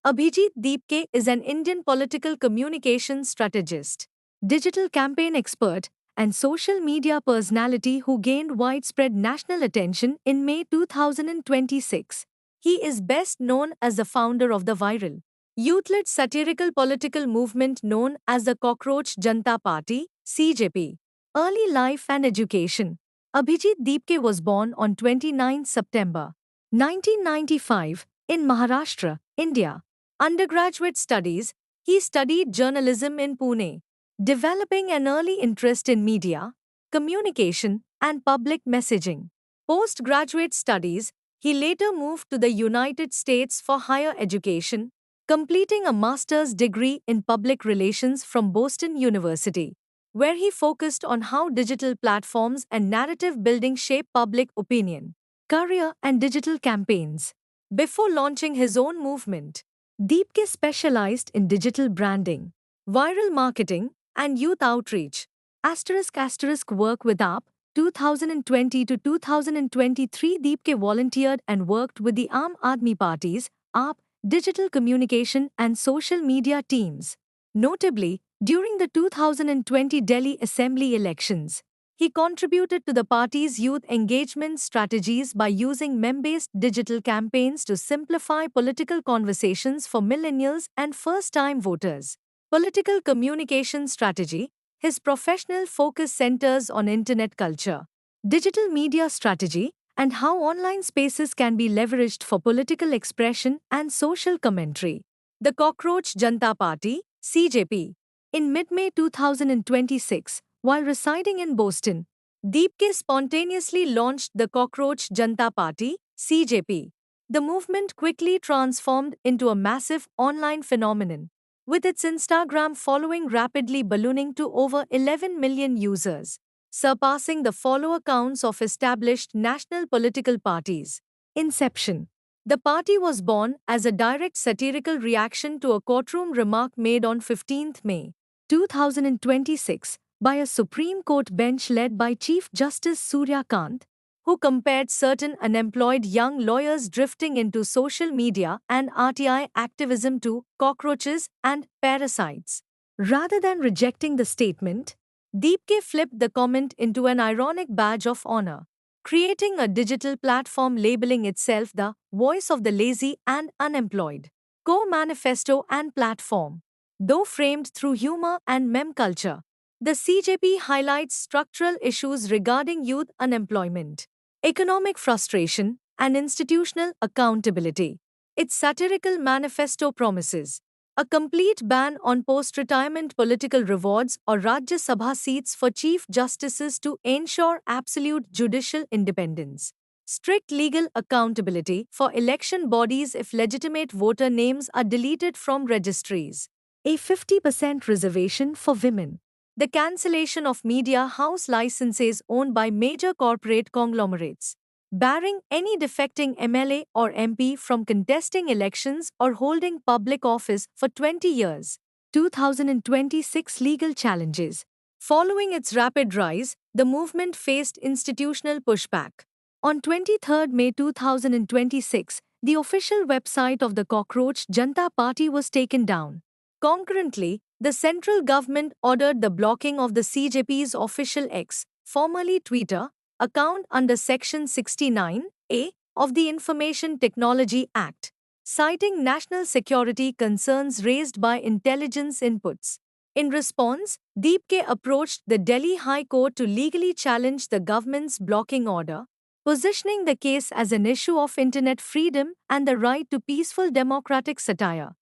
Abhijit Deepke is an Indian political communications strategist, digital campaign expert, and social media personality who gained widespread national attention in May 2026. He is best known as the founder of the viral, youth-led satirical political movement known as the Cockroach Janta Party (CJP). Early life and education. Abhijit Deepke was born on 29 September 1995 in Maharashtra, India. Undergraduate studies. He studied journalism in Pune, developing an early interest in media, communication, and public messaging. Postgraduate studies. He later moved to the United States for higher education, completing a master's degree in public relations from Boston University, where he focused on how digital platforms and narrative building shape public opinion, career, and digital campaigns. Before launching his own movement, Deepke specialized in digital branding, viral marketing, and youth outreach. Work with AAP 2020 to 2023. Deepke volunteered and worked with the Aam Aadmi Party's AAP digital communication and social media teams. Notably, during the 2020 Delhi Assembly elections, he contributed to the party's youth engagement strategies by using meme-based digital campaigns to simplify political conversations for millennials and first-time voters. Political communication strategy. His professional focus centers on internet culture, digital media strategy, and how online spaces can be leveraged for political expression and social commentary. The Cockroach Janta Party, CJP. In mid-May 2026, while residing in Boston, Deepke spontaneously launched the Cockroach Janta Party, CJP. The movement quickly transformed into a massive online phenomenon, with its Instagram following rapidly ballooning to over 11 million users, surpassing the follower counts of established national political parties. Inception. The party was born as a direct satirical reaction to a courtroom remark made on 15th May 2026 by a Supreme Court bench led by Chief Justice Surya Kant, who compared certain unemployed young lawyers drifting into social media and RTI activism to cockroaches and parasites. Rather than rejecting the statement, Deepke flipped the comment into an ironic badge of honor, creating a digital platform labeling itself the voice of the lazy and unemployed. Co-manifesto and platform. Though framed through humor and meme culture, the CJP highlights structural issues regarding youth unemployment, economic frustration, and institutional accountability. Its satirical manifesto promises a complete ban on post-retirement political rewards or Rajya Sabha seats for chief justices to ensure absolute judicial independence. Strict legal accountability for election bodies if legitimate voter names are deleted from registries. A 50% reservation for women. The cancellation of media house licenses owned by major corporate conglomerates, barring any defecting MLA or MP from contesting elections or holding public office for 20 years. 2026 legal challenges. Following its rapid rise, the movement faced institutional pushback. On 23 May 2026, the official website of the Cockroach Janta Party was taken down. Concurrently, the central government ordered the blocking of the CJP's official X, formerly Twitter, account under Section 69A of the Information Technology Act, citing national security concerns raised by intelligence inputs. In response, Deepke approached the Delhi High Court to legally challenge the government's blocking order, positioning the case as an issue of internet freedom and the right to peaceful democratic satire.